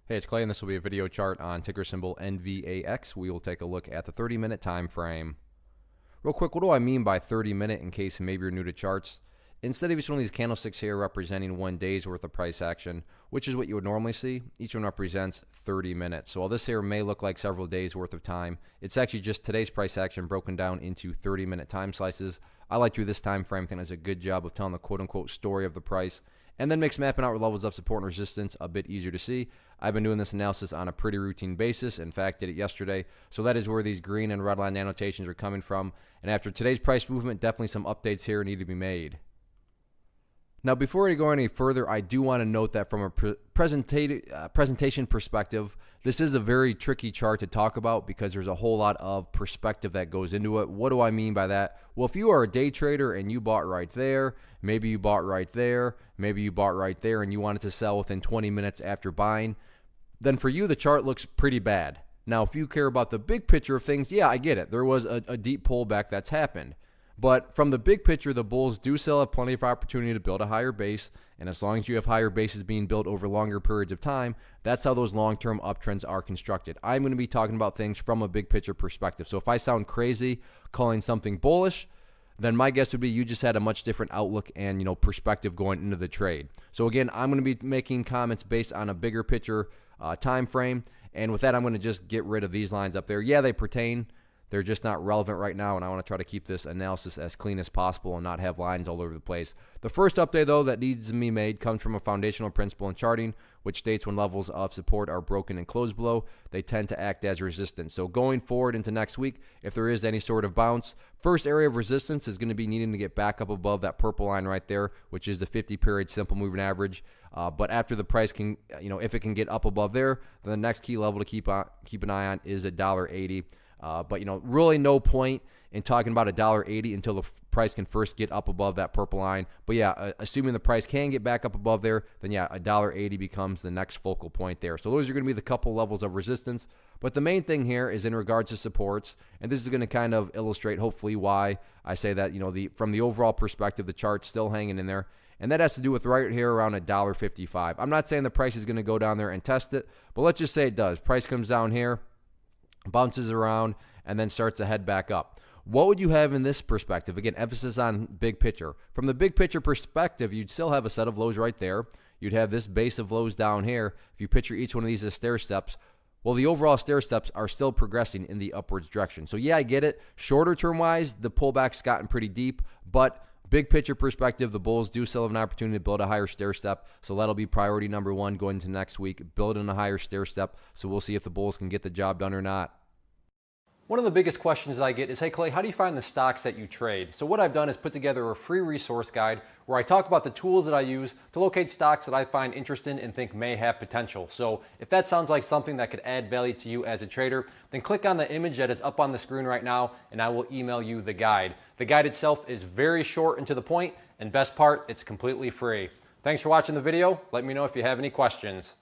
Hey, it's Clay, and this will be a video chart on ticker symbol NVAX. We will take a look at the 30-minute time frame. Real quick, what do I mean by 30-minute in case maybe you're new to charts? Instead of each one of these candlesticks here representing 1 day's worth of price action, which is what you would normally see, each one represents 30 minutes. So while this here may look like several days worth of time, it's actually just today's price action broken down into 30-minute time slices. I like to do this time frame. I think it does a good job of telling the quote-unquote story of the price, and then makes mapping out levels of support and resistance a bit easier to see. I've been doing this analysis on a pretty routine basis. In fact, did it yesterday. So that is where these green and red line annotations are coming from. And after today's price movement, definitely some updates here need to be made. Now, before we go any further, I do want to note that from a presentation perspective, this is a very tricky chart to talk about because there's a whole lot of perspective that goes into it. What do I mean by that? Well, if you are a day trader and you bought right there, maybe you bought right there, maybe you bought right there, and you wanted to sell within 20 minutes after buying, then for you, the chart looks pretty bad. Now, if you care about the big picture of things, yeah, I get it. There was a deep pullback that's happened. But from the big picture, the bulls do still have plenty of opportunity to build a higher base. And as long as you have higher bases being built over longer periods of time, that's how those long-term uptrends are constructed. I'm going to be talking about things from a big picture perspective. So if I sound crazy calling something bullish, then my guess would be you just had a much different outlook and perspective going into the trade. So again, I'm going to be making comments based on a bigger picture time frame. And with that, I'm going to just get rid of these lines up there. Yeah, they pertain. They're just not relevant right now, and I want to try to keep this analysis as clean as possible and not have lines all over the place. The first update, though, that needs to be made comes from a foundational principle in charting, which states when levels of support are broken and closed below, they tend to act as resistance. So going forward into next week, if there is any sort of bounce, first area of resistance is going to be needing to get back up above that purple line right there, which is the 50-period simple moving average. But after the price can, if it can get up above there, then the next key level to keep an eye on is $1.80. But really no point in talking about $1.80 until the price can first get up above that purple line. But yeah, assuming the price can get back up above there, then yeah, $1.80 becomes the next focal point there. So those are going to be the couple levels of resistance. But the main thing here is in regards to supports, and this is going to kind of illustrate hopefully why I say that from the overall perspective, the chart's still hanging in there. And that has to do with right here around $1.55. I'm not saying the price is going to go down there and test it, but let's just say it does. Price comes down here, bounces around, and then starts to head back up. What would you have in this perspective? Again, emphasis on big picture. From the big picture perspective, you'd still have a set of lows right there. You'd have this base of lows down here. If you picture each one of these as stair steps, well, the overall stair steps are still progressing in the upwards direction. So yeah, I get it. Shorter term wise, the pullback's gotten pretty deep, but big picture perspective, the bulls do still have an opportunity to build a higher stair step. So that'll be priority number one going into next week, building a higher stair step. So we'll see if the bulls can get the job done or not. One of the biggest questions that I get is, hey Clay, how do you find the stocks that you trade? So what I've done is put together a free resource guide where I talk about the tools that I use to locate stocks that I find interesting and think may have potential. So if that sounds like something that could add value to you as a trader, then click on the image that is up on the screen right now and I will email you the guide. The guide itself is very short and to the point, and best part, it's completely free. Thanks for watching the video. Let me know if you have any questions.